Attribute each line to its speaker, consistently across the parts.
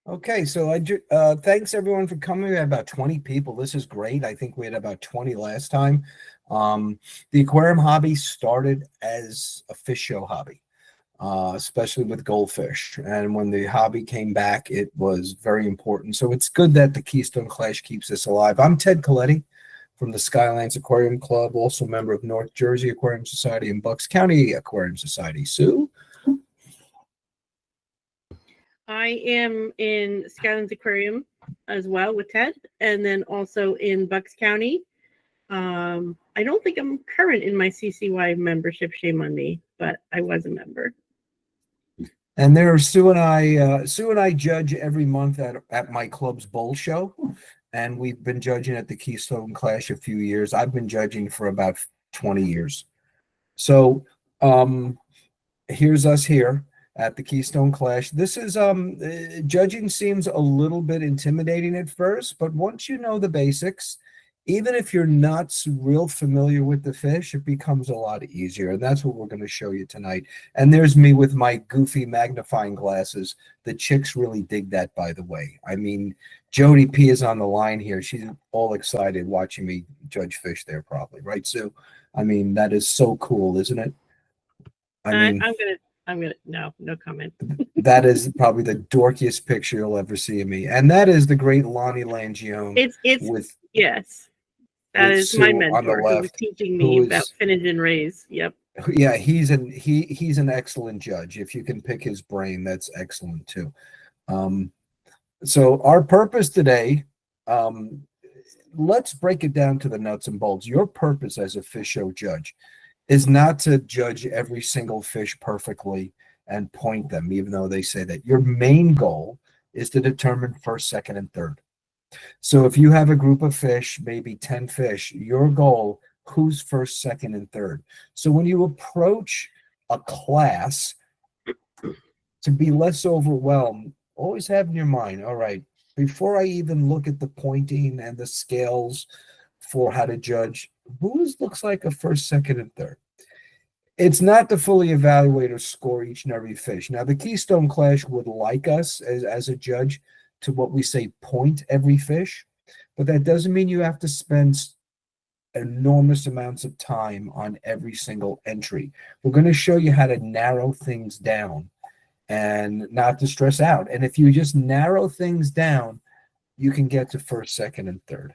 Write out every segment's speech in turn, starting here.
Speaker 1: Okay, so thanks everyone for coming. We had about 20 people. This is great. I think we had about 20 last time. Um, the aquarium hobby started as a fish show hobby, especially with goldfish. And when the hobby came back, it was very important. So it's good that the Keystone Clash keeps this alive. I'm Ted Coletti from the Skylands Aquarium Club, also member of North Jersey Aquarium Society and Bucks County Aquarium Society. Sue?
Speaker 2: I am in Skylands Aquarium as well with Ted, and then also in Bucks County. I don't think I'm current in my CCY membership. Shame on me, but I was a member.
Speaker 1: And there are Sue and I. Sue and I judge every month at my club's bowl show, and we've been judging at the Keystone Clash a few years. I've been judging for about 20 years. So here's us here at the Keystone Clash. This is judging seems a little bit intimidating at first, but once you know the basics, even if you're not real familiar with the fish, it becomes a lot easier. And that's what we're going to show you tonight. And there's me with my goofy magnifying glasses. The chicks really dig that, by the way. I mean, Jody P is on the line here. She's all excited watching me judge fish there, probably, right, Sue? I mean, that is so cool, isn't it?
Speaker 2: I'm gonna no comment.
Speaker 1: That is probably the dorkiest picture you'll ever see of me. And that is the great Lonnie Langione.
Speaker 2: Yes. That is my mentor who was teaching me about Finnegan rays. Yep.
Speaker 1: Yeah, he's an excellent judge. If you can pick his brain, that's excellent too. So our purpose today, let's break it down to the nuts and bolts. Your purpose as a fish show judge is not to judge every single fish perfectly and point them, even though they say that. Your main goal is to determine first, second, and third. So if you have a group of fish, maybe 10 fish, your goal, who's first, second, and third. So when you approach a class, to be less overwhelmed, always have in your mind, all right, before I even look at the pointing and the scales for how to judge, who looks like a first, second, and third? It's not to fully evaluate or score each and every fish. Now, the Keystone Clash would like us as a judge to what we say point every fish, but that doesn't mean you have to spend enormous amounts of time on every single entry. We're going to show you how to narrow things down and not to stress out. And if you just narrow things down, you can get to first, second, and third.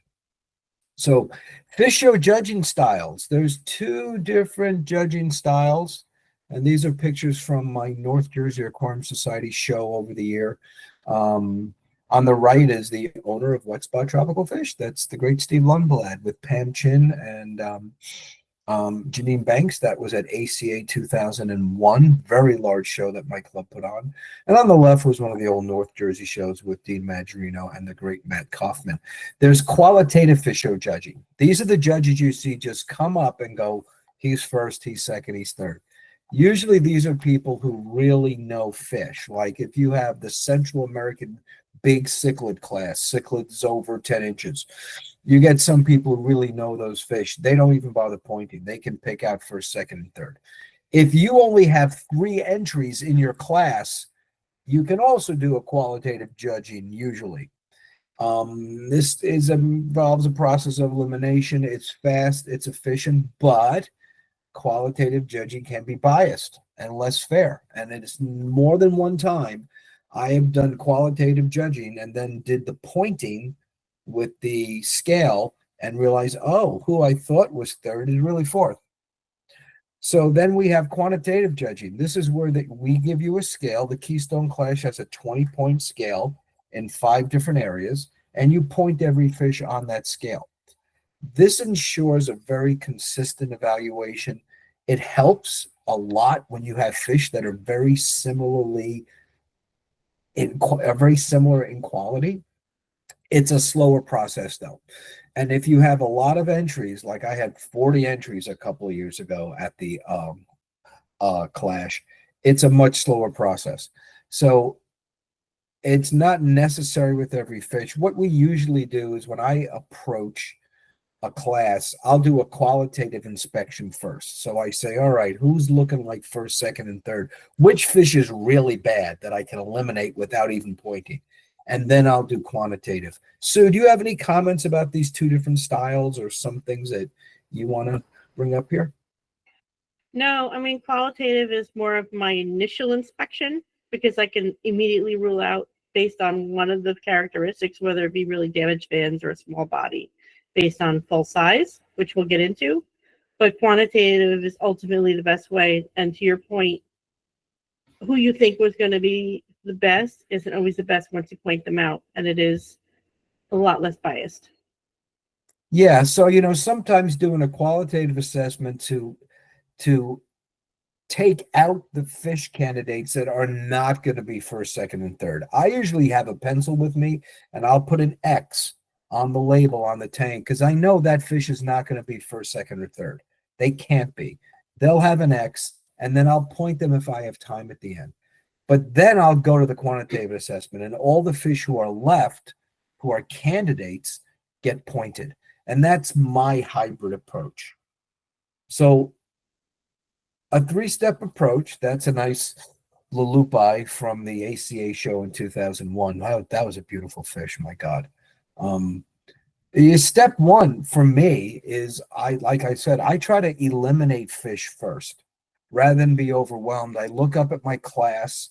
Speaker 1: So fish show judging styles. There's two different judging styles, and these are pictures from my North Jersey Aquarium Society show over the year. On the right is the owner of Wet Spot Tropical Fish. That's the great Steve Lundblad with Pam Chin and Janine Banks. That was at ACA 2001. Very large show that my club put on. And on the left was one of the old North Jersey shows with Dean Maggiorino and the great Matt Kaufman. There's qualitative fish show judging. These are the judges you see just come up and go, he's first, he's second, he's third. Usually these are people who really know fish. Like if you have the Central American big cichlid class, cichlids over 10 inches. You get some people who really know those fish. They don't even bother pointing. They can pick out first, second, and third. If you only have 3 entries in your class, you can also do a qualitative judging usually. This involves a process of elimination. It's fast, it's efficient, but qualitative judging can be biased and less fair. And it's more than one time I have done qualitative judging and then did the pointing with the scale and realized, oh, who I thought was third is really fourth. So then we have quantitative judging. This is where we give you a scale. The Keystone Clash has a 20-point scale in 5 different areas, and you point every fish on that scale. This ensures a very consistent evaluation. It helps a lot when you have fish that are very similar in quality. It's a slower process though. And if you have a lot of entries, like I had 40 entries a couple of years ago at the Clash, it's a much slower process. So it's not necessary with every fish. What we usually do is when I approach a class, I'll do a qualitative inspection first. So I say, all right, who's looking like first, second, and third? Which fish is really bad that I can eliminate without even pointing? and then I'll do quantitative. Sue, do you have any comments about these two different styles or some things that you want to bring up here?
Speaker 2: No, I mean, qualitative is more of my initial inspection because I can immediately rule out based on one of the characteristics, whether it be really damaged fans or a small body, based on full size, which we'll get into. But quantitative is ultimately the best way. And to your point, who you think was going to be the best isn't always the best once you point them out. And it is a lot less biased.
Speaker 1: Yeah, so sometimes doing a qualitative assessment to take out the fish candidates that are not going to be first, second, and third. I usually have a pencil with me, and I'll put an X on the label on the tank because I know that fish is not going to be first, second, or third. They can't be. They'll have an X, and then I'll point them if I have time at the end. But then I'll go to the quantitative assessment, and all the fish who are left, who are candidates, get pointed. And that's my hybrid approach. So a three-step approach, that's a nice Lulupai from the ACA show in 2001. Wow, that was a beautiful fish, my God. Step one for me is, like I said, I try to eliminate fish first. Rather than be overwhelmed, I look up at my class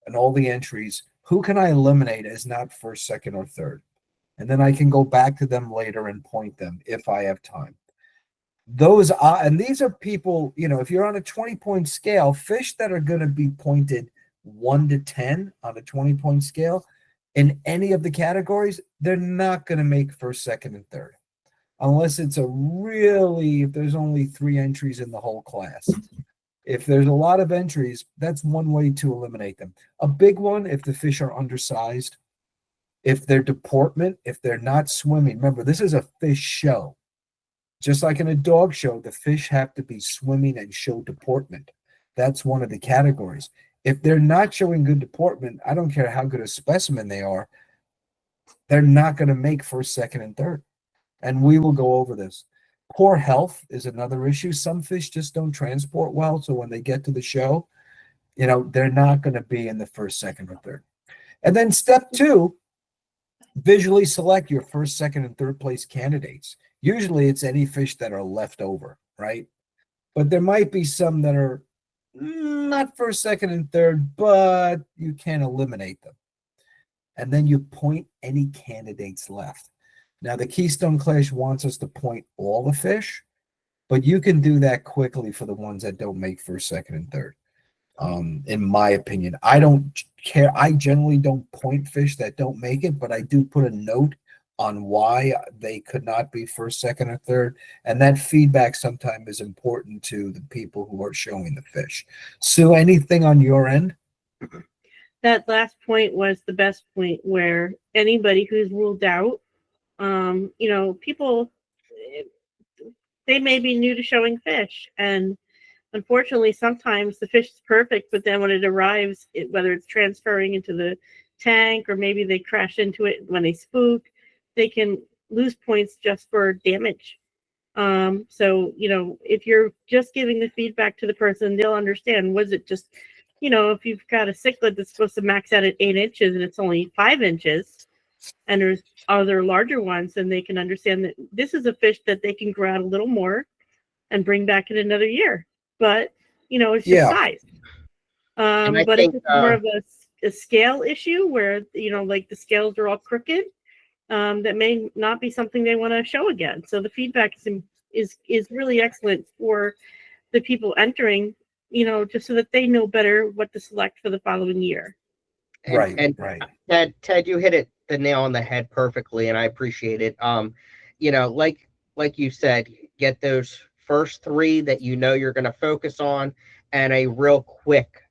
Speaker 1: and all the entries. Who can I eliminate as not first, second, or third? And then I can go back to them later and point them if I have time. Those are, and these are people, if you're on a 20-point scale, fish that are going to be pointed 1 to 10 on a 20-point scale in any of the categories, they're not going to make first, second, and third. Unless it's if there's only 3 entries in the whole class. If there's a lot of entries, that's one way to eliminate them. A big one, if the fish are undersized, if their deportment, if they're not swimming. Remember, this is a fish show. Just like in a dog show, the fish have to be swimming and show deportment. That's one of the categories. If they're not showing good deportment, I don't care how good a specimen they are, they're not going to make first, second, and third. And we will go over this. Poor health is another issue. Some fish just don't transport well. So when they get to the show, they're not going to be in the first, second, or third. And then step 2, visually select your first, second, and third place candidates. Usually it's any fish that are left over, right? But there might be some that are not first, second, and third, but you can eliminate them. And then you point any candidates left. Now, the Keystone Clash wants us to point all the fish, but you can do that quickly for the ones that don't make first, second, and third. In my opinion, I don't care. I generally don't point fish that don't make it, but I do put a note on why they could not be first, second, or third. And that feedback sometimes is important to the people who are showing the fish. Sue, anything on your end?
Speaker 2: That last point was the best point, where anybody who's ruled out, people, they may be new to showing fish. And unfortunately, sometimes the fish is perfect, but then when it arrives, whether it's transferring into the tank or maybe they crash into it when they spook, they can lose points just for damage. So, if you're just giving the feedback to the person, they'll understand, was it just, if you've got a cichlid that's supposed to max out at 8 inches and it's only 5 inches, and there's other larger ones, then they can understand that this is a fish that they can grow out a little more and bring back in another year. But, it's just size. But if it's more of a scale issue where, like the scales are all crooked, that may not be something they want to show again. So the feedback is really excellent for the people entering, just so that they know better what to select for the following year.
Speaker 3: Right. Ted, you hit the nail on the head perfectly, and I appreciate it. Like you said, get those first 3 that you're going to focus on, and a real quick.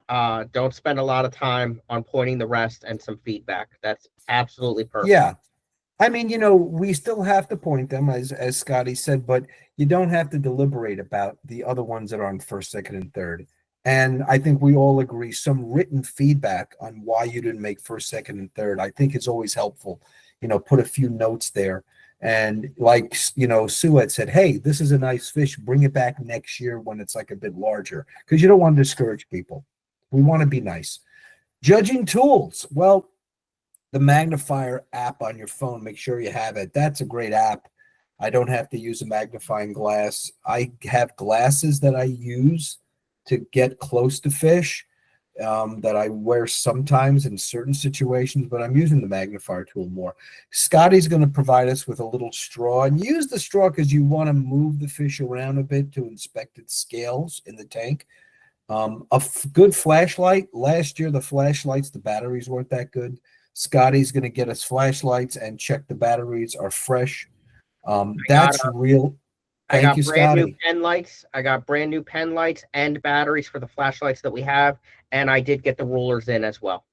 Speaker 3: Don't spend a lot of time on pointing the rest, and some feedback. That's absolutely perfect.
Speaker 1: Yeah. I mean, we still have to point them, as Scotty said, but you don't have to deliberate about the other ones that are on first, second, and third. And I think we all agree some written feedback on why you didn't make first, second, and third, I think is always helpful. Put a few notes there. And like, Sue had said, hey, this is a nice fish. Bring it back next year when it's like a bit larger, because you don't want to discourage people. We want to be nice. Judging tools. Well, the magnifier app on your phone, make sure you have it. That's a great app. I don't have to use a magnifying glass. I have glasses that I use to get close to fish, that I wear sometimes in certain situations, but I'm using the magnifier tool more. Scotty's going to provide us with a little straw, and use the straw because you want to move the fish around a bit to inspect its scales in the tank. Good flashlight. Last year, the flashlights, the batteries weren't that good. Scotty's going to get us flashlights and check the batteries are fresh. That's real. Thank you,
Speaker 3: brand new
Speaker 1: Scotty.
Speaker 3: pen lights. I got brand new pen lights and batteries for the flashlights that we have, and I did get the rulers in as well.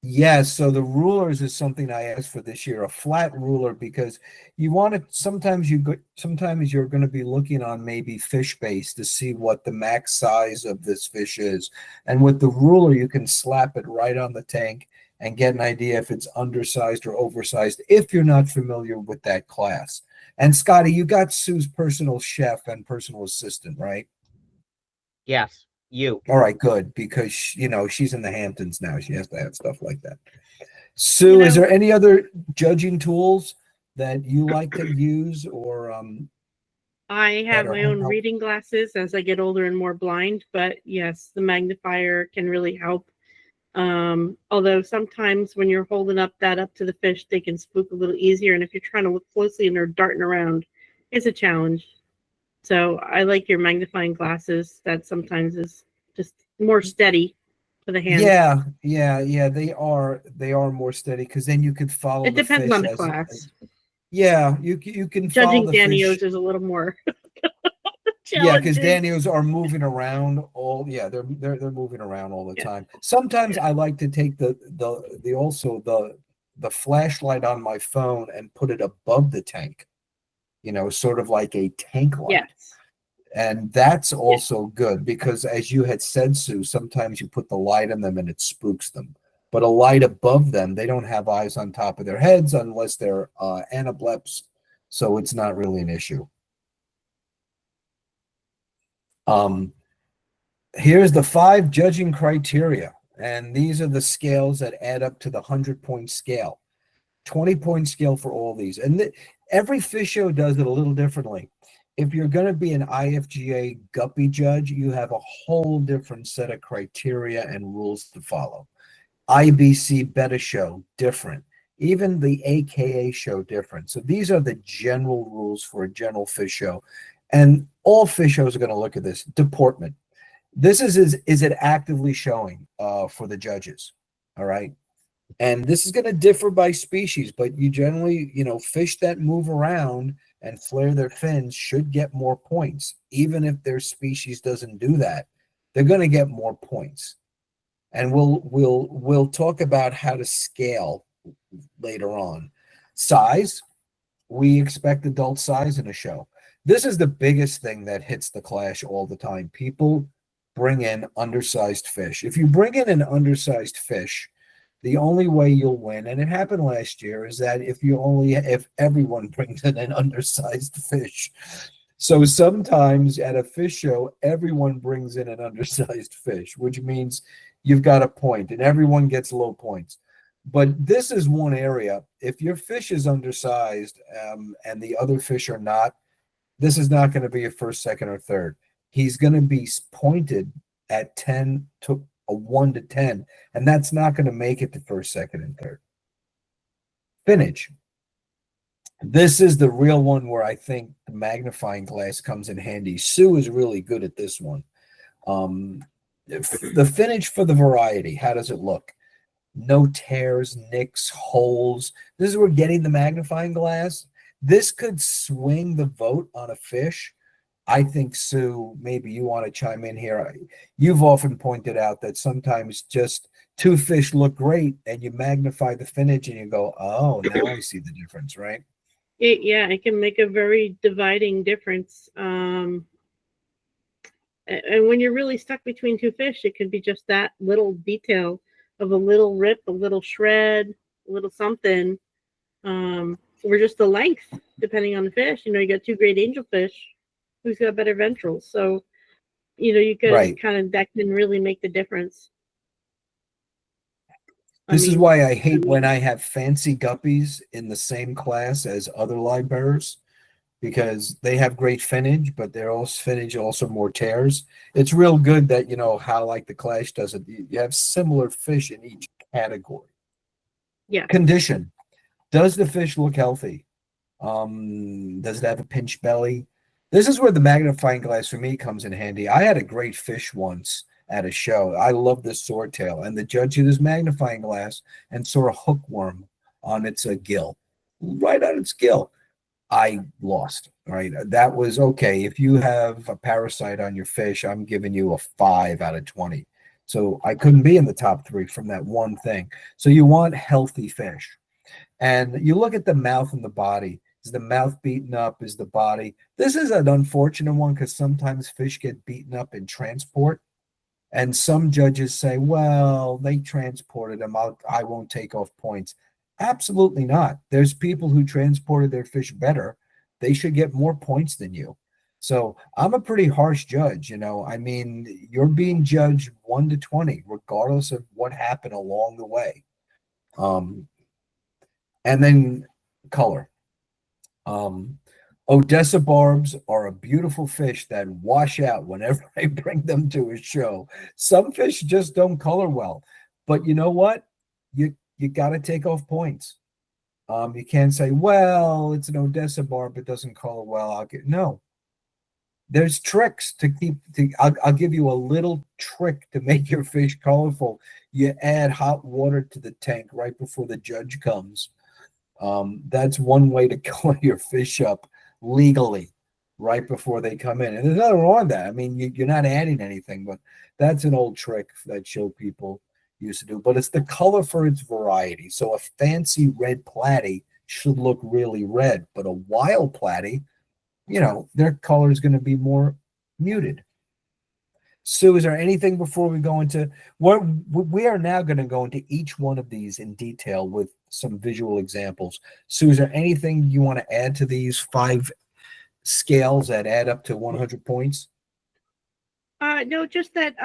Speaker 1: Yes, so the rulers is something I asked for this year, a flat ruler, because you want to sometimes you're going to be looking on maybe fish base to see what the max size of this fish is. And with the ruler, you can slap it right on the tank and get an idea if it's undersized or oversized if you're not familiar with that class. And Scotty, you got Sue's personal chef and personal assistant, right?
Speaker 3: Yes, you.
Speaker 1: All right, good, because she's in the Hamptons now. She has to have stuff like that. Sue, is there any other judging tools that you like to use, or
Speaker 2: I have my own reading glasses as I get older and more blind, but yes, the magnifier can really help. Although sometimes when you're holding up to the fish, they can spook a little easier, and if you're trying to look closely and they're darting around, it's a challenge. So I like your magnifying glasses. That sometimes is just more steady for the hand.
Speaker 1: Yeah. They are more steady because then you could follow.
Speaker 2: It depends on the class.
Speaker 1: You can
Speaker 2: Judging
Speaker 1: follow the
Speaker 2: Danios
Speaker 1: fish.
Speaker 2: is a little more.
Speaker 1: Yeah, because Danios are moving around they're moving around all the time. Sometimes I like to take the flashlight on my phone and put it above the tank, sort of like a tank light.
Speaker 2: Yes.
Speaker 1: And that's also good because, as you had said, Sue, sometimes you put the light on them and it spooks them. But a light above them, they don't have eyes on top of their heads unless they're anableps, so it's not really an issue. Here's the 5 judging criteria, and these are the scales that add up to the 100-point scale. 20-point scale for all these, and every fish show does it a little differently. If you're going to be an IFGA guppy judge, you have a whole different set of criteria and rules to follow. IBC betta show, different. Even the AKA show, different. So these are the general rules for a general fish show. And all fish shows are going to look at this. Deportment. This is it actively showing for the judges. All right. And this is going to differ by species, but you generally, fish that move around and flare their fins should get more points. Even if their species doesn't do that, they're going to get more points. And we'll talk about how to scale later on. Size, we expect adult size in a show. This is the biggest thing that hits the Clash all the time. People bring in undersized fish. If you bring in an undersized fish, the only way you'll win, and it happened last year, is that if everyone brings in an undersized fish. So sometimes at a fish show, everyone brings in an undersized fish, which means you've got a point and everyone gets low points. But this is one area. If your fish is undersized and the other fish are not, this is not going to be a first, second, or third. He's going to be pointed at 10 to a 1 to 10, and that's not going to make it to first, second, and third. Finnage. This is the real one where I think the magnifying glass comes in handy. Sue is really good at this one. The finnage for the variety, how does it look? No tears, nicks, holes. This is where getting the magnifying glass. This could swing the vote on a fish. I think, Sue, maybe you want to chime in here. You've often pointed out that sometimes just 2 fish look great and you magnify the finnage and you go, oh, now I see the difference, right?
Speaker 2: It can make a very dividing difference. And when you're really stuck between 2 fish, it could be just that little detail of a little rip, a little shred, a little something, or just the length, depending on the fish. You got 2 great angelfish. Who's got better ventrals? So, you could kind of, that can really make the difference.
Speaker 1: This is why I hate when I have fancy guppies in the same class as other line bearers, because they have great finnage, but their finnage also more tears. It's real good that, how like the Clash does it. You have similar fish in each category.
Speaker 2: Yeah.
Speaker 1: Condition. Does the fish look healthy? Does it have a pinch belly? This is where the magnifying glass for me comes in handy. I had a great fish once at a show. I love this swordtail, and the judge used his magnifying glass and saw a hookworm on its gill, right on its gill. I lost, right? That was okay. If you have a parasite on your fish, I'm giving you a 5 out of 20. So I couldn't be in the top 3 from that one thing. So you want healthy fish. And you look at the mouth and the body. Is the mouth beaten up? Is the body? This is an unfortunate one because sometimes fish get beaten up in transport. And some judges say, well, they transported them. I won't take off points. Absolutely not. There's people who transported their fish better. They should get more points than you. So I'm a pretty harsh judge. I mean, you're being judged 1 to 20, regardless of what happened along the way. And then color. Odessa barbs are a beautiful fish that wash out whenever I bring them to a show. Some fish just don't color well, but you know what? You got to take off points. You can't say, well, it's an Odessa barb, it doesn't color well. No. There's tricks to keep. I'll give you a little trick to make your fish colorful. You add hot water to the tank right before the judge comes. That's one way to color your fish up legally right before they come in. And there's nothing wrong with that. I mean, you're not adding anything, but that's an old trick that show people used to do. But it's the color for its variety. So a fancy red platy should look really red, but a wild platy, their color is going to be more muted. Sue, is there anything before we go into what we are now going to go into each one of these in detail with some visual examples? Sue, is there anything you want to add to these 5 scales that add up to 100 points?
Speaker 2: No, just that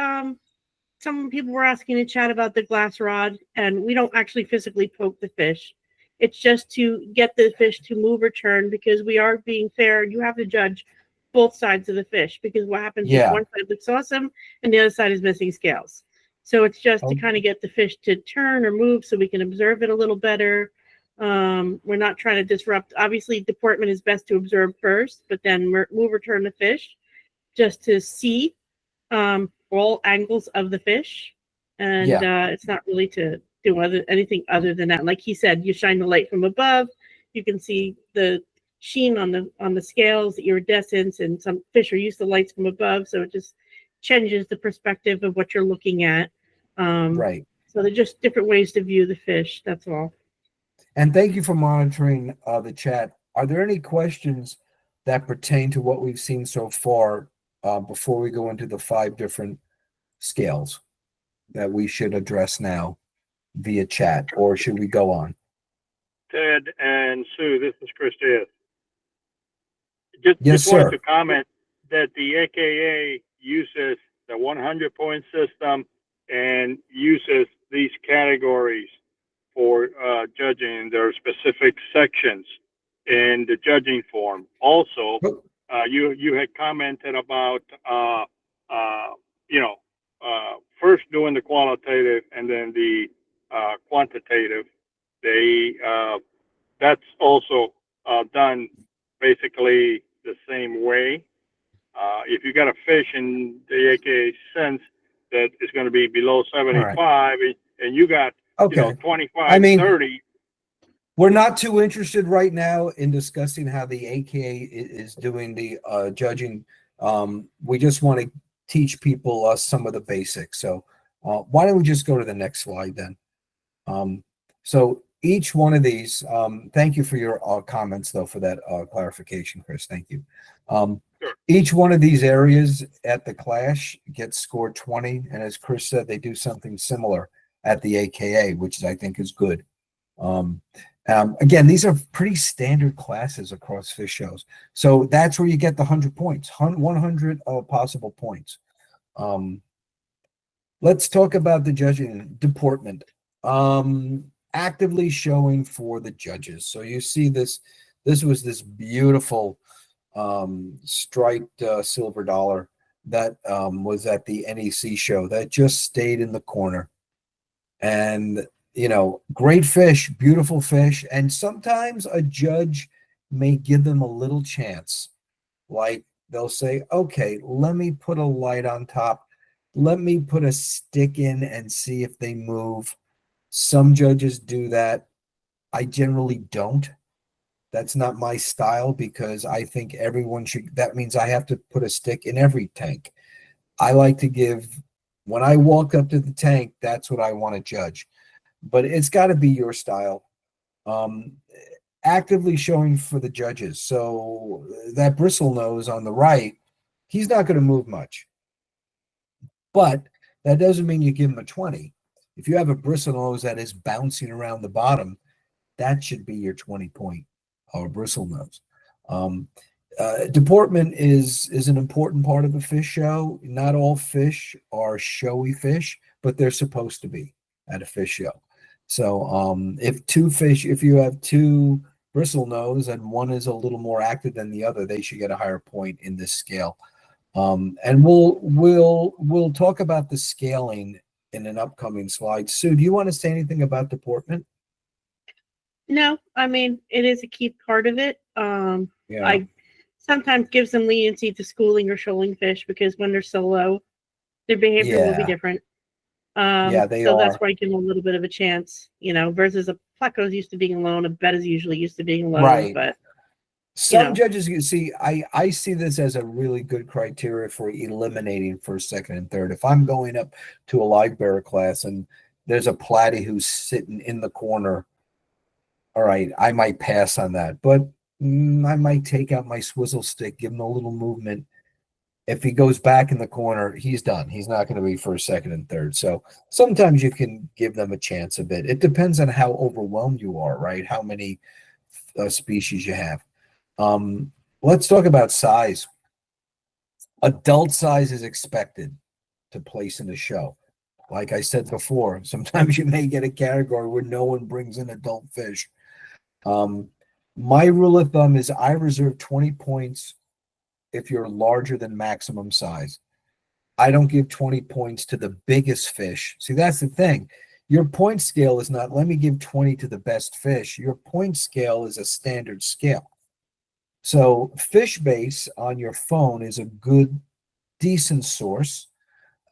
Speaker 2: some people were asking in chat about the glass rod, and we don't actually physically poke the fish. It's just to get the fish to move or turn, because we are being fair. You have to judge both sides of the fish, because what happens if one side looks awesome and the other side is missing scales. So it's just to kind of get the fish to turn or move so we can observe it a little better. We're not trying to disrupt. Obviously, deportment is best to observe first, but then move or turn the fish just to see all angles of the fish. And it's not really to do anything other than that. Like he said, you shine the light from above, you can see the sheen on the scales, the iridescence, and some fish are used to lights from above, so it just changes the perspective of what you're looking at.
Speaker 1: Right.
Speaker 2: So they're just different ways to view the fish. That's all.
Speaker 1: And thank you for monitoring the chat. Are there any questions that pertain to what we've seen so far before we go into the 5 different scales that we should address now via chat, or should we go on?
Speaker 4: Ted and Sue, this is Chris Diaz.
Speaker 1: Yes,
Speaker 4: just
Speaker 1: sir.
Speaker 4: wanted to comment that the AKA uses the 100-point system and uses these categories for judging their specific sections in the judging form. Also, you had commented about first doing the qualitative and then the quantitative. That's also done basically the same way. If you got a fish in the AKA sense that is going to be below 75, right, and you got 25, 30.
Speaker 1: We're not too interested right now in discussing how the AKA is doing the judging. We just want to teach people some of the basics. So why don't we just go to the next slide then? So each one of these, thank you for your comments, though, for that clarification, Chris. Thank you.
Speaker 4: Sure.
Speaker 1: Each one of these areas at the Clash gets scored 20. And as Chris said, they do something similar at the AKA, which I think is good. Again, these are pretty standard classes across fish shows. So that's where you get the 100 points, 100 possible points. Let's talk about the judging deportment. Actively showing for the judges. So you see this. This was this beautiful striped silver dollar that was at the NEC show that just stayed in the corner. And great fish, beautiful fish, and sometimes a judge may give them a little chance. Like they'll say, okay, let me put a light on top. Let me put a stick in and see if they move. Some judges do that. I generally don't. That's not my style because I think everyone should. That means I have to put a stick in every tank. I like to give, when I walk up to the tank, that's what I want to judge. But it's got to be your style. Um, Actively showing for the judges. So that bristle nose on the right, he's not going to move much. But that doesn't mean you give him a 20. If you have a bristle nose that is bouncing around the bottom, that should be your 20 point or bristle nose. Deportment is an important part of a fish show. Not all fish are showy fish, but they're supposed to be at a fish show. So if you have two bristle nose and one is a little more active than the other, they should get a higher point in this scale. And we'll talk about the scaling in an upcoming slide. Sue, do you want to say anything about deportment?
Speaker 2: No, I mean, it is a key part of it.
Speaker 1: Yeah.
Speaker 2: I sometimes give some leniency to schooling or shoaling fish because when they're so low, their behavior will be different.
Speaker 1: Yeah, they
Speaker 2: so
Speaker 1: are.
Speaker 2: that's where I give them a little bit of a chance, versus a pleco's used to being alone, a bet is usually used to being alone.
Speaker 1: Right.
Speaker 2: But
Speaker 1: some judges, you see, I see this as a really good criteria for eliminating first, second, and third. If I'm going up to a live bearer class and there's a platy who's sitting in the corner, all right, I might pass on that, but I might take out my swizzle stick, give him a little movement. If he goes back in the corner, he's done. He's not going to be first, second, and third. So sometimes you can give them a chance a bit. It depends on how overwhelmed you are, right? How many species you have. Let's talk about size. Adult size is expected to place in the show. Like I said before, sometimes you may get a category where no one brings in adult fish. My rule of thumb is I reserve 20 points if you're larger than maximum size. I don't give 20 points to the biggest fish. See, that's the thing. Your point scale is not, let me give 20 to the best fish. Your point scale is a standard scale. So FishBase on your phone is a good, decent source,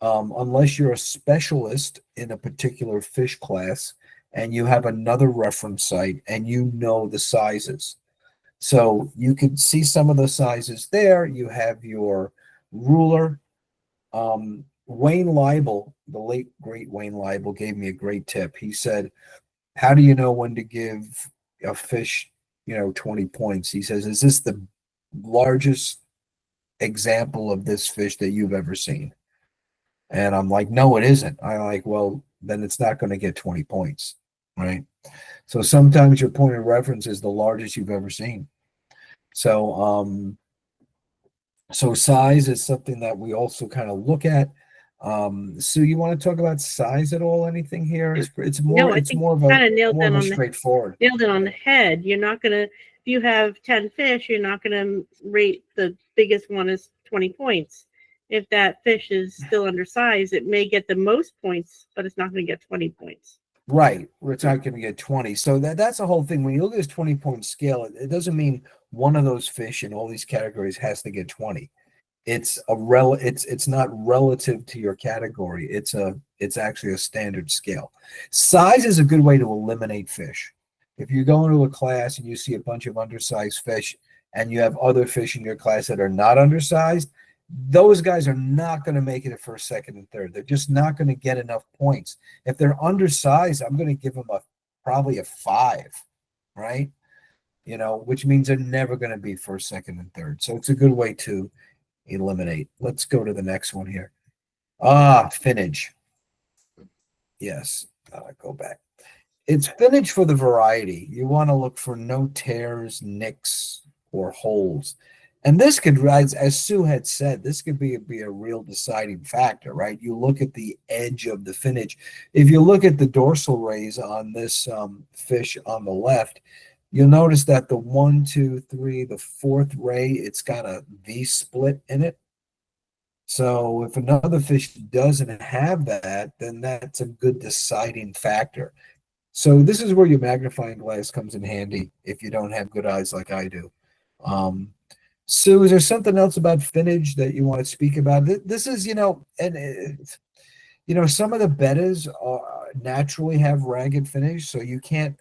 Speaker 1: unless you're a specialist in a particular fish class and you have another reference site and you know the sizes. So you can see some of the sizes there. You have your ruler. Wayne Leibel, the late great Wayne Leibel, gave me a great tip. He said, how do you know when to give a fish 20 points? He says, is this the largest example of this fish that you've ever seen? And I'm like, no, it isn't. I'm like, well, then it's not going to get 20 points, right? So sometimes your point of reference is the largest you've ever seen. So so size is something that we also kind of look at. Sue, you want to talk about size at all? Anything here? It's more of a straightforward.
Speaker 2: Nailed it on the head. You're not gonna, if you have 10 fish, you're not gonna rate the biggest one as 20 points. If that fish is still undersized, it may get the most points, but it's not going to get 20 points.
Speaker 1: Right. It's not going to get 20. So that's the whole thing. When you look at this 20-point scale, it doesn't mean one of those fish in all these categories has to get 20. It's not relative to your category. It's actually a standard scale. Size is a good way to eliminate fish. If you go into a class and you see a bunch of undersized fish and you have other fish in your class that are not undersized, those guys are not going to make it at first, second, and third. They're just not going to get enough points. If they're undersized, I'm going to give them probably a 5, right? Which means they're never going to be first, second, and third. So it's a good way to eliminate. Let's go to the next one here. Finnage. Yes, go back. It's finnage for the variety. You want to look for no tears, nicks, or holes. And this could, as Sue had said, this could be a real deciding factor, right? You look at the edge of the finnage. If you look at the dorsal rays on this fish on the left, you'll notice that the 1, 2, 3, the fourth ray, it's got a V split in it. So if another fish doesn't have that, then that's a good deciding factor. So this is where your magnifying glass comes in handy if you don't have good eyes like I do. Sue, is there something else about finnage that you want to speak about? This is, some of the bettas naturally have ragged finnage, so you can't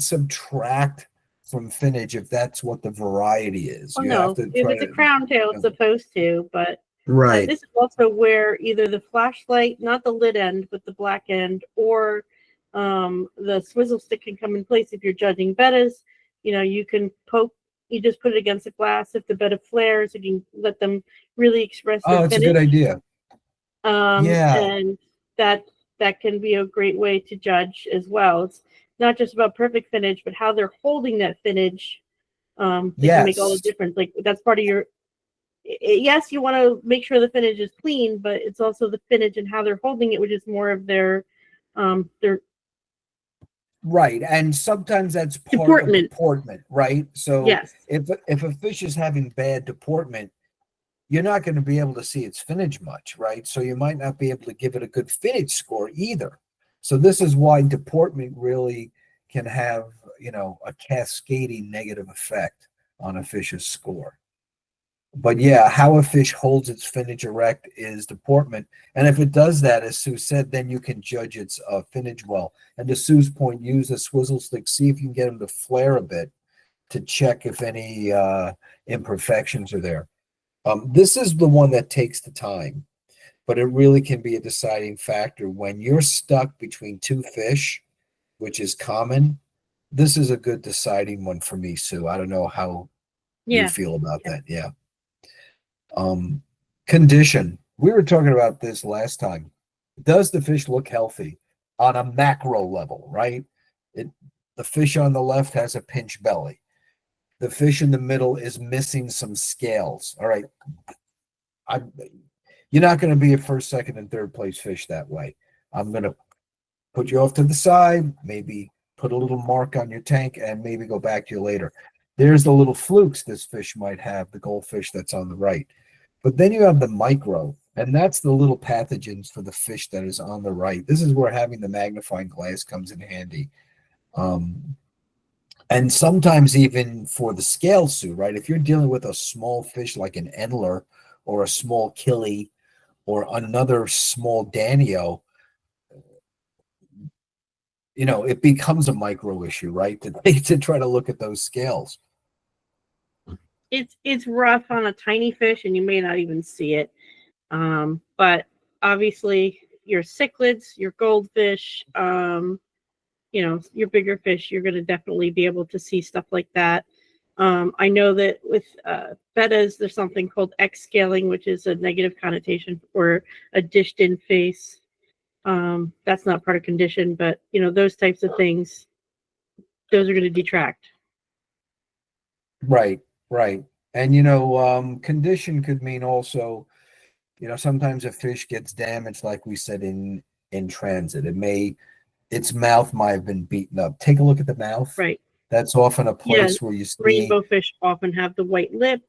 Speaker 1: subtract from finnage if that's what the variety is.
Speaker 2: Oh,
Speaker 1: You
Speaker 2: no,
Speaker 1: have to
Speaker 2: if
Speaker 1: try
Speaker 2: it's a
Speaker 1: to,
Speaker 2: crown tail, it's supposed to, but
Speaker 1: right.
Speaker 2: this is also where either the flashlight, not the lid end, but the black end, or the swizzle stick can come in place if you're judging bettas. You can poke, you just put it against the glass. If the betta flares, you can let them really express their
Speaker 1: It's a good
Speaker 2: finnage.
Speaker 1: idea. Yeah.
Speaker 2: And that can be a great way to judge as well. It's not just about perfect finnage, but how they're holding that finnage. That can make all the
Speaker 1: Yes.
Speaker 2: difference. Like that's part of your. Yes, you want to make sure the finnage is clean, but it's also the finnage and how they're holding it, which is more of their
Speaker 1: Right, and sometimes that's part
Speaker 2: deportment.
Speaker 1: of deportment, right? So
Speaker 2: Yes.
Speaker 1: if a fish is having bad deportment, you're not going to be able to see its finnage much, right? So you might not be able to give it a good finnage score either. So this is why deportment really can have, a cascading negative effect on a fish's score. But yeah, how a fish holds its finnage erect is deportment. And if it does that, as Sue said, then you can judge its finnage well. And to Sue's point, use a swizzle stick, see if you can get them to flare a bit to check if any imperfections are there. This is the one that takes the time, but it really can be a deciding factor. When you're stuck between two fish, which is common, this is a good deciding one for me, Sue. I don't know how you feel about that. Yeah. Condition. We were talking about this last time. Does the fish look healthy on a macro level, right? The fish on the left has a pinch belly. The fish in the middle is missing some scales. All right. You're not going to be a first, second, and third place fish that way. I'm going to put you off to the side, maybe put a little mark on your tank, and maybe go back to you later. There's the little flukes this fish might have, the goldfish that's on the right. But then you have the micro, and that's the little pathogens for the fish that is on the right. This is where having the magnifying glass comes in handy. And sometimes even for the scale suit, right? If you're dealing with a small fish like an endler or a small killie or another small danio, it becomes a micro issue, right? To try to look at those scales.
Speaker 2: It's rough on a tiny fish, and you may not even see it. But obviously, your cichlids, your goldfish, your bigger fish, you're going to definitely be able to see stuff like that. I know that with bettas, there's something called X scaling, which is a negative connotation for a dished in face. That's not part of condition, but those types of things, those are going to detract.
Speaker 1: Right. And condition could mean also, sometimes a fish gets damaged, like we said, in transit. Its mouth might have been beaten up. Take a look at the mouth.
Speaker 2: Right.
Speaker 1: That's often a place where you see
Speaker 2: rainbow fish often have the white lip.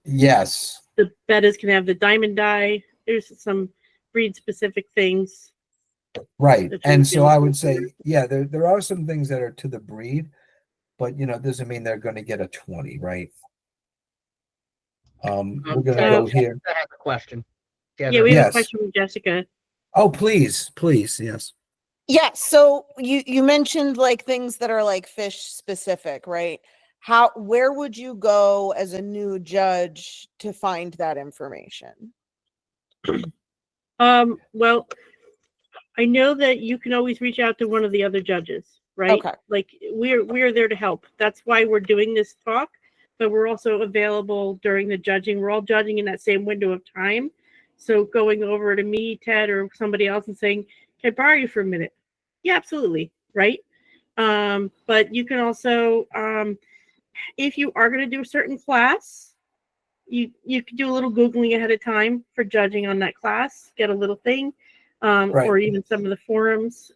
Speaker 1: Yes.
Speaker 2: The bettas can have the diamond dye. There's some breed specific things.
Speaker 1: Right. And so I would say, yeah, there are some things that are to the breed, but doesn't mean they're going to get a 20, right? We're going to go here.
Speaker 3: I have a question.
Speaker 2: Yeah, we have a question from Jessica.
Speaker 1: Oh, please, yes.
Speaker 5: Yeah, so you mentioned like things that are like fish specific, right? Where would you go as a new judge to find that information?
Speaker 2: Well, I know that you can always reach out to one of the other judges, right?
Speaker 5: Okay.
Speaker 2: Like we're there to help. That's why we're doing this talk, but we're also available during the judging. We're all judging in that same window of time. So going over to me, Ted, or somebody else and saying, "Can I borrow you for a minute?" Yeah, absolutely, right? But you can also if you are going to do a certain class, you could do a little Googling ahead of time for judging on that class, get a little thing,
Speaker 1: Right.
Speaker 2: or even some of the forums,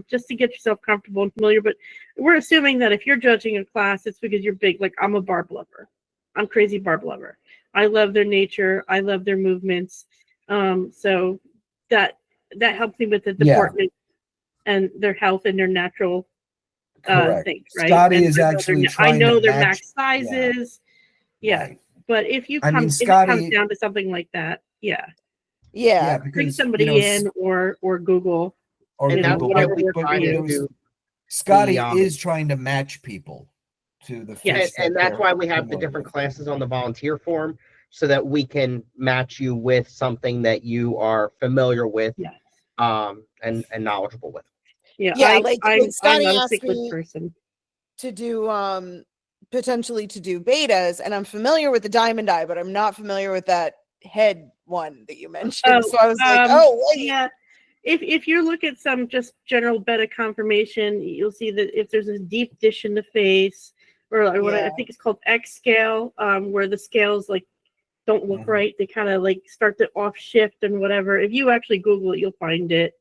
Speaker 2: just to get yourself comfortable and familiar. But we're assuming that if you're judging a class, it's because you're big. Like, I'm a barb lover. I'm crazy barb lover. I love their nature. I love their movements. So that helps me with the
Speaker 1: Yeah.
Speaker 2: deportment and their health and their natural
Speaker 1: Correct.
Speaker 2: things, right?
Speaker 1: Scotty
Speaker 2: And
Speaker 1: is actually
Speaker 2: I
Speaker 1: trying
Speaker 2: know
Speaker 1: to
Speaker 2: their
Speaker 1: match.
Speaker 2: max sizes. Yeah.
Speaker 1: Right.
Speaker 2: But if you
Speaker 1: I mean,
Speaker 2: if it comes
Speaker 1: Scotty.
Speaker 2: down to something like that, yeah,
Speaker 5: Yeah.
Speaker 1: Because
Speaker 2: bring somebody in or Google,
Speaker 1: or
Speaker 3: And that's
Speaker 1: Google,
Speaker 3: why
Speaker 2: whatever
Speaker 3: we
Speaker 2: works
Speaker 1: but
Speaker 2: for
Speaker 3: try
Speaker 1: you
Speaker 3: to
Speaker 2: you.
Speaker 1: know,
Speaker 3: do
Speaker 1: Scotty
Speaker 3: the,
Speaker 1: is trying to match people to the
Speaker 2: Yes.
Speaker 1: fish.
Speaker 3: and
Speaker 1: that
Speaker 3: that's
Speaker 1: they're
Speaker 3: why we have the
Speaker 1: promoting.
Speaker 3: different classes on the volunteer form, so that we can match you with something that you are familiar with,
Speaker 2: Yes.
Speaker 3: and knowledgeable with.
Speaker 2: Yeah.
Speaker 5: Yeah, like when
Speaker 2: I'm
Speaker 5: Scotty
Speaker 2: not a
Speaker 5: asked
Speaker 2: cichlid
Speaker 5: me
Speaker 2: person.
Speaker 5: to do potentially to do betas, and I'm familiar with the diamond eye, but I'm not familiar with that head one that you mentioned. So I was like, oh wait.
Speaker 2: Yeah. If you look at some just general beta confirmation, you'll see that if there's a deep dish in the face, or what I
Speaker 5: Yeah.
Speaker 2: think is called X scale, where the scales like don't look
Speaker 1: Mhm.
Speaker 2: right, they kind of like start to off shift and whatever. If you actually Google it, you'll find it.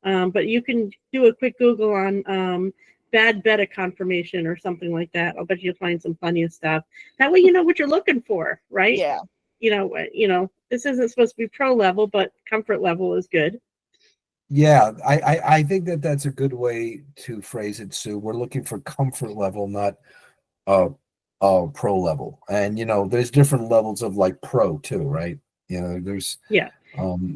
Speaker 2: But you can do a quick Google on bad beta confirmation or something like that. I'll bet you'll find some plenty of stuff. That way you know what you're looking for, right?
Speaker 5: Yeah.
Speaker 2: You know, this isn't supposed to be pro level, but comfort level is good.
Speaker 1: Yeah, I think that that's a good way to phrase it, Sue. We're looking for comfort level, not uh pro level. And there's different levels of like pro too, right? There's
Speaker 2: Yeah.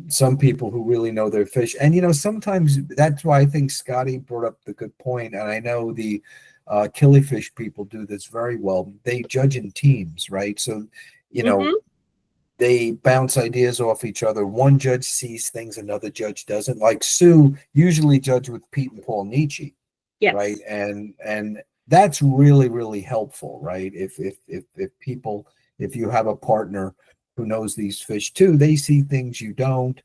Speaker 1: some people who really know their fish. And sometimes that's why I think Scotty brought up the good point, and I know the killifish people do this very well. They judge in teams, right? So
Speaker 2: Mhm.
Speaker 1: they bounce ideas off each other. One judge sees things another judge doesn't. Like Sue usually judge with Pete and Paul Nietzsche,
Speaker 2: Yes.
Speaker 1: right? And that's really, really helpful, right? If people, if you have a partner who knows these fish too, they see things you don't.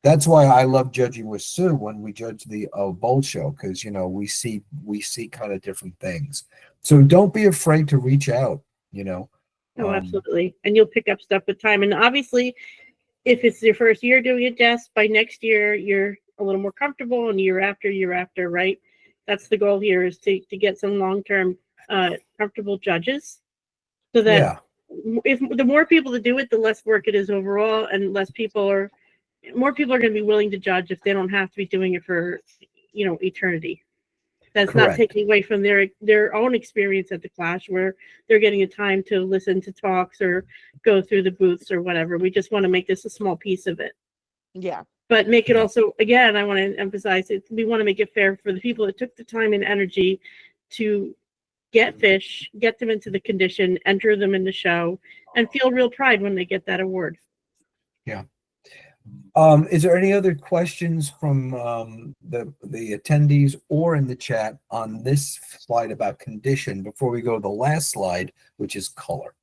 Speaker 1: That's why I love judging with Sue when we judge the bowl show, because we see kind of different things. So don't be afraid to reach out.
Speaker 2: Oh, absolutely. And you'll pick up stuff with time. And obviously, if it's your first year doing a desk, by next year you're a little more comfortable, and year after, right? That's the goal here, is to get some long-term comfortable judges, so that
Speaker 1: Yeah,
Speaker 2: if the more people that do it, the less work it is overall, and more people are going to be willing to judge if they don't have to be doing it for eternity. That's not
Speaker 1: correct.
Speaker 2: taking away from their own experience at the Clash, where they're getting a time to listen to talks or go through the booths or whatever. We just want to make this a small piece of it,
Speaker 5: Yeah.
Speaker 2: but make it
Speaker 1: Yeah.
Speaker 2: also, again, I want to emphasize it. We want to make it fair for the people that took the time and energy to get fish, get them into the condition, enter them in the show, and feel real pride when they get that award.
Speaker 1: Yeah. Is there any other questions from the attendees or in the chat on this slide about condition before we go to the last slide, which is color?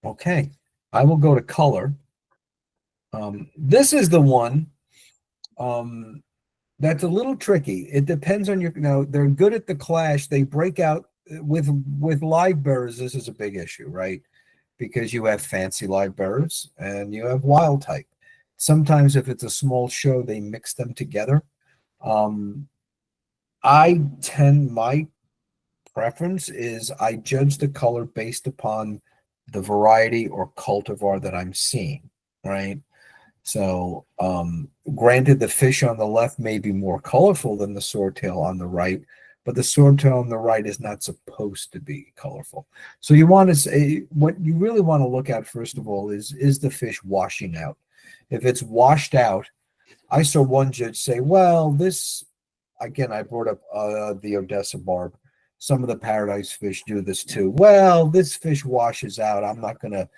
Speaker 1: Okay, I will go to color. This is the one that's a little tricky. It depends on they're good at the Clash. They break out with live bearers. This is a big issue, right? Because you have fancy live bearers and you have wild type. Sometimes if it's a small show, they mix them together. My preference is I judge the color based upon the variety or cultivar that I'm seeing, right? So granted, the fish on the left may be more colorful than the swordtail on the right, but the swordtail on the right is not supposed to be colorful. So you want to say, what you really want to look at first of all is the fish washing out? If it's washed out, I saw one judge say, well, this, again, I brought up the Odessa barb. Some of the paradise fish do this too. Well, this fish washes out. I'm not going to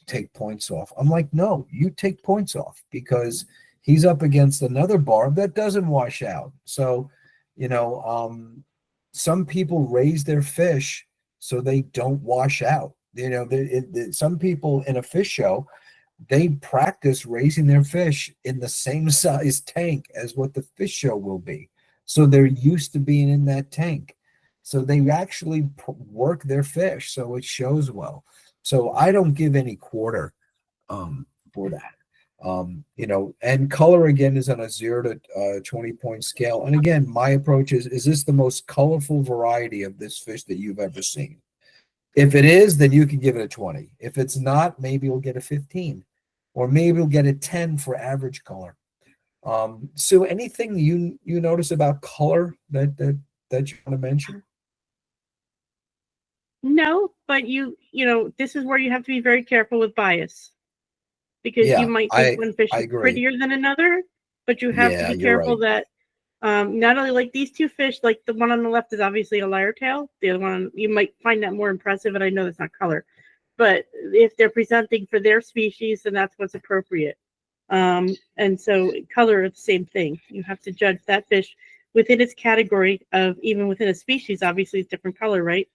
Speaker 1: take points off. I'm like, no, you take points off, because he's up against another barb that doesn't wash out. So, some people raise their fish so they don't wash out. Some people in a fish show, they practice raising their fish in the same size tank as what the fish show will be. So they're used to being in that tank. So they actually work their fish, so it shows well. So I don't give any quarter for that. And color again is on a 0 to 20-point scale. And again, my approach is this the most colorful variety of this fish that you've ever seen? If it is, then you can give it a 20. If it's not, maybe you'll get a 15, or maybe you'll get a 10 for average color. Sue, anything you notice about color that you want to mention?
Speaker 2: No, but this is where you have to be very careful with bias, because
Speaker 1: Yeah,
Speaker 2: you might think one fish
Speaker 1: I
Speaker 2: is
Speaker 1: agree.
Speaker 2: prettier than another, but you have
Speaker 1: Yeah,
Speaker 2: to be
Speaker 1: you're
Speaker 2: careful
Speaker 1: right.
Speaker 2: that not only like these two fish, like the one on the left is obviously a lyre tail. The other one, you might find that more impressive, and I know that's not color, but if they're presenting for their species, then that's what's appropriate. And so color is the same thing. You have to judge that fish within its category of, even within a species, obviously it's different color, right?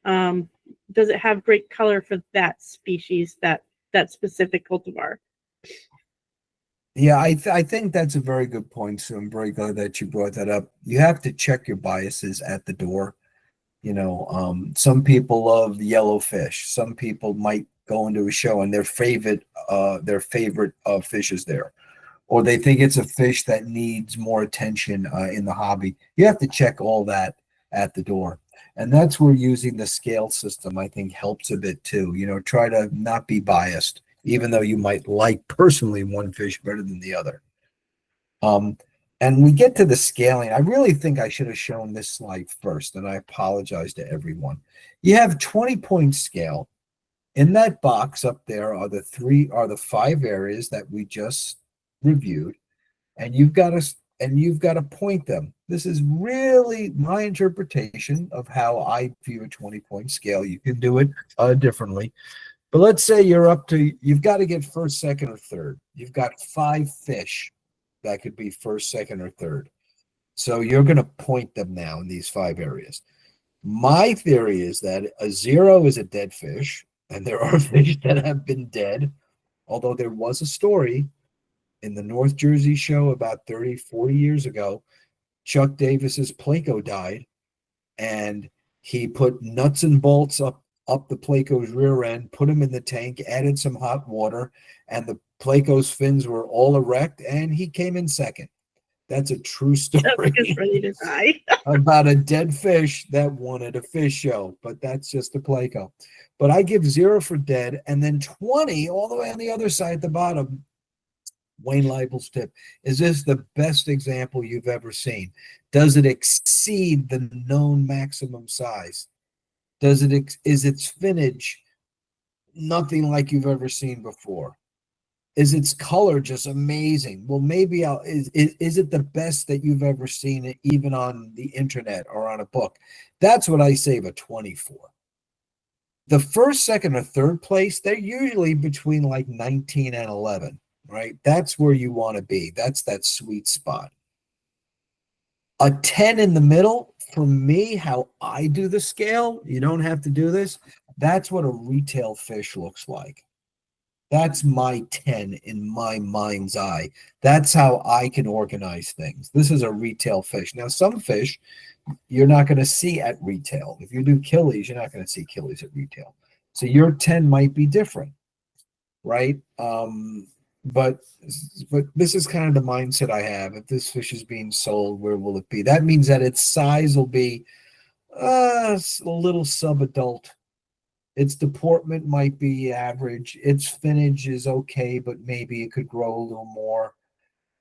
Speaker 2: Does it have great color for that species, that specific cultivar?
Speaker 1: Yeah, I think that's a very good point, Sue. I'm very glad that you brought that up. You have to check your biases at the door. Some people love yellow fish. Some people might go into a show and their favorite fish is there, or they think it's a fish that needs more attention in the hobby. You have to check all that at the door, and that's where using the scale system, I think, helps a bit too. Try to not be biased, even though you might like personally one fish better than the other. And we get to the scaling. I really think I should have shown this slide first, and I apologize to everyone. You have 20-point scale. In that box up there are the 5 areas that we just reviewed, and you've got to point them. This is really my interpretation of how I view a 20-point scale. You can do it differently. But let's say you've got to get first, second, or third. You've got 5 fish that could be first, second, or third. So you're going to point them now in these 5 areas. My theory is that a 0 is a dead fish, and there are fish that have been dead, although there was a story in the North Jersey show about 30, 40 years ago. Chuck Davis's Placo died, and he put nuts and bolts up the Placo's rear end, put him in the tank, added some hot water, and the Placo's fins were all erect, and he came in second. That's a true story
Speaker 2: Just ready to die.
Speaker 1: about a dead fish that won at a fish show, but that's just a Placo. But I give 0 for dead, and then 20 all the way on the other side at the bottom. Wayne Leibel's tip. Is this the best example you've ever seen? Does it exceed the known maximum size? Is its finnage nothing like you've ever seen before? Is its color just amazing? Well, maybe is it the best that you've ever seen, even on the internet or on a book? That's what I save a 20 for. The first, second, or third place, they're usually between like 19 and 11, right? That's where you want to be. That's that sweet spot. A 10 in the middle, for me, how I do the scale, you don't have to do this. That's what a retail fish looks like. That's my 10 in my mind's eye. That's how I can organize things. This is a retail fish. Now, some fish you're not going to see at retail. If you do killies, you're not going to see killies at retail. So your 10 might be different, right? But this is kind of the mindset I have. If this fish is being sold, where will it be? That means that its size will be a little sub-adult. Its deportment might be average. Its finnage is okay, but maybe it could grow a little more.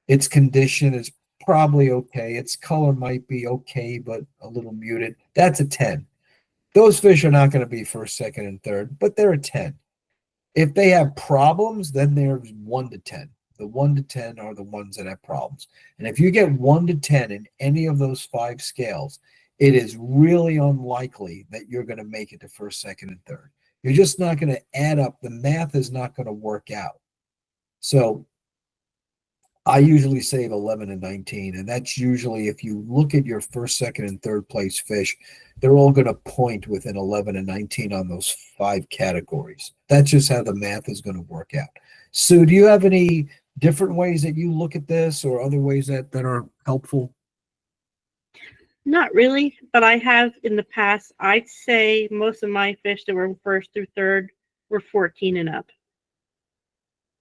Speaker 1: Its condition is probably okay. Its color might be okay, but a little muted. That's a 10. Those fish are not going to be first, second, and third, but they're a 10. If they have problems, then there's 1 to 10. The 1 to 10 are the ones that have problems. And if you get 1 to 10 in any of those 5 scales, it is really unlikely that you're going to make it to first, second, and third. You're just not going to add up. The math is not going to work out. So I usually save 11 and 19, and that's usually, if you look at your first, second, and third place fish, they're all going to point within 11 and 19 on those 5 categories. That's just how the math is going to work out. Sue, do you have any different ways that you look at this, or other ways that are helpful?
Speaker 2: Not really, but I have in the past. I'd say most of my fish that were first through third were 14 and up.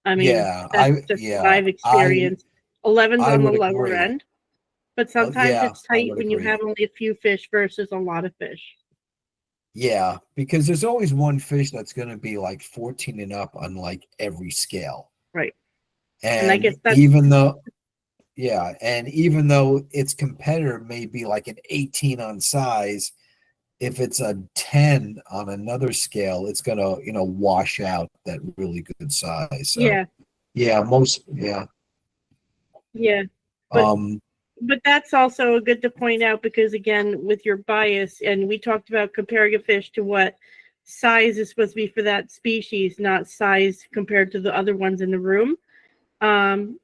Speaker 2: I mean,
Speaker 1: Yeah,
Speaker 2: that's just what I've experienced. 11's
Speaker 1: I
Speaker 2: on the
Speaker 1: would
Speaker 2: lower
Speaker 1: agree.
Speaker 2: end, but sometimes
Speaker 1: Yeah,
Speaker 2: it's
Speaker 1: I
Speaker 2: tight
Speaker 1: would
Speaker 2: when you
Speaker 1: agree.
Speaker 2: have only a few fish versus a lot of fish.
Speaker 1: Yeah, because there's always one fish that's going to be like 14 and up on like every scale.
Speaker 2: Right. And I
Speaker 1: And
Speaker 2: guess that's
Speaker 1: even though, yeah, and even though its competitor may be like an 18 on size, if it's a 10 on another scale, it's going to, wash out that really good size. So,
Speaker 2: yeah,
Speaker 1: yeah,
Speaker 2: yeah. But
Speaker 1: um,
Speaker 2: but that's also good to point out because again, with your bias, and we talked about comparing a fish to what size is supposed to be for that species, not size compared to the other ones in the room.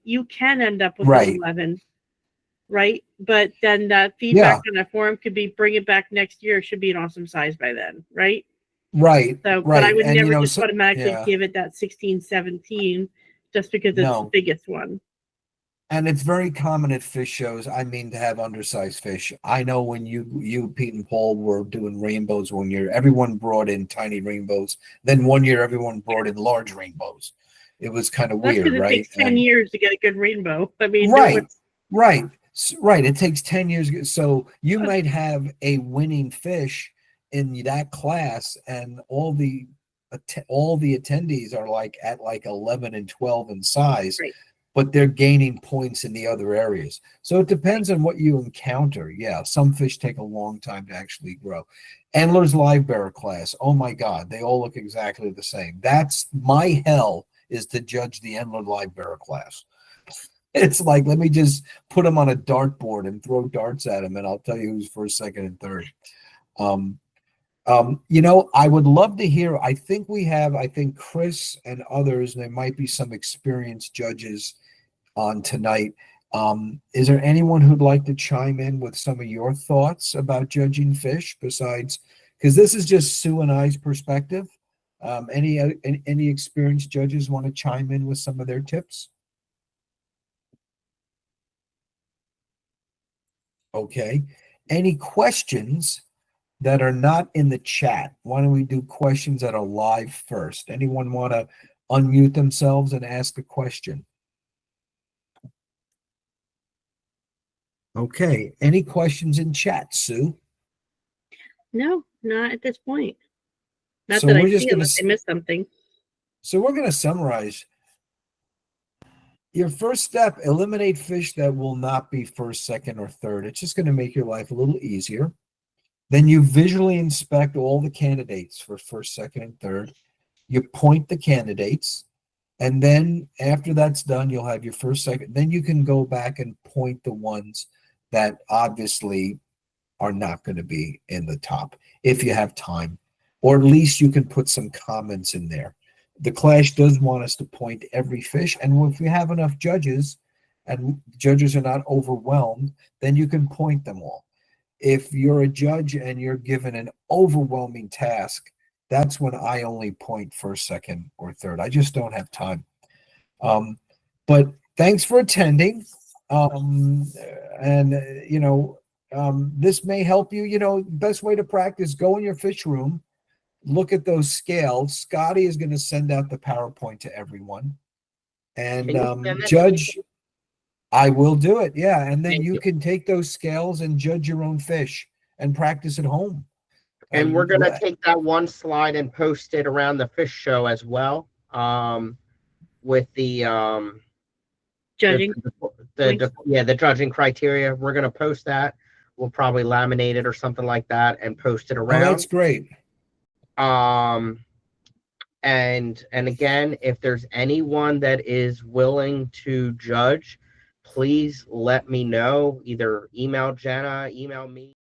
Speaker 2: You can end up with
Speaker 1: right.
Speaker 2: an 11, right? But then that feedback
Speaker 1: Yeah,
Speaker 2: on that forum could be bring it back next year. It should be an awesome size by then, right?
Speaker 1: right,
Speaker 2: So, but I
Speaker 1: right.
Speaker 2: would
Speaker 1: And,
Speaker 2: never just
Speaker 1: so,
Speaker 2: automatically
Speaker 1: yeah,
Speaker 2: give it that 16, 17 just because it's the
Speaker 1: no.
Speaker 2: biggest one.
Speaker 1: And it's very common at fish shows. I mean, to have undersized fish. I know when you, Pete and Paul were doing rainbows one year, everyone brought in tiny rainbows. Then one year, everyone brought in large rainbows. It was kind of
Speaker 2: That's
Speaker 1: weird,
Speaker 2: because it
Speaker 1: right?
Speaker 2: takes 10 years to get a good rainbow. I mean, no
Speaker 1: Right,
Speaker 2: one's
Speaker 1: right, right. It takes 10 years. So you might have a winning fish in that class, and all the attendees are like at like 11 and 12 in size,
Speaker 2: right.
Speaker 1: but they're gaining points in the other areas. So it depends on what you encounter. Yeah, some fish take a long time to actually grow. Endler's live bearer class. Oh my God, they all look exactly the same. That's my hell, is to judge the Endler live bearer class. It's like, let me just put them on a dartboard and throw darts at them, and I'll tell you who's first, second, and third. Um, I would love to hear. I think Chris and others, there might be some experienced judges on tonight. Is there anyone who'd like to chime in with some of your thoughts about judging fish besides, because this is just Sue and I's perspective. Any experienced judges want to chime in with some of their tips? Okay. Any questions that are not in the chat? Why don't we do questions that are live first? Anyone want to unmute themselves and ask a question? Okay. Any questions in chat, Sue?
Speaker 2: No, not at this point. Not
Speaker 1: So
Speaker 2: that I
Speaker 1: we're just
Speaker 2: see
Speaker 1: going
Speaker 2: unless I
Speaker 1: to
Speaker 2: missed something.
Speaker 1: summarize. Your first step: eliminate fish that will not be first, second, or third. It's just going to make your life a little easier. Then you visually inspect all the candidates for first, second, and third. You point the candidates. And then after that's done, you'll have your first, second. Then you can go back and point the ones that obviously are not going to be in the top if you have time, or at least you can put some comments in there. The Clash does want us to point every fish, and if we have enough judges and judges are not overwhelmed, then you can point them all. If you're a judge and you're given an overwhelming task, that's when I only point first, second, or third. I just don't have time. But thanks for attending. And this may help you. Best way to practice: go in your fish room, look at those scales. Scotty is going to send out the PowerPoint to everyone, and
Speaker 3: Can you send that to me?
Speaker 1: judge. I will do it. Yeah, and then
Speaker 3: Thank
Speaker 1: you
Speaker 3: you.
Speaker 1: can take those scales and judge your own fish and practice at home.
Speaker 3: And we're gonna take that one slide and post it around the fish show as well. With the
Speaker 2: Judging.
Speaker 3: the judging criteria. We're gonna post that. We'll probably laminate it or something like that and post it
Speaker 1: Oh,
Speaker 3: around.
Speaker 1: that's great.
Speaker 3: And again, if there's anyone that is willing to judge, please let me know. Either email Jenna, email me.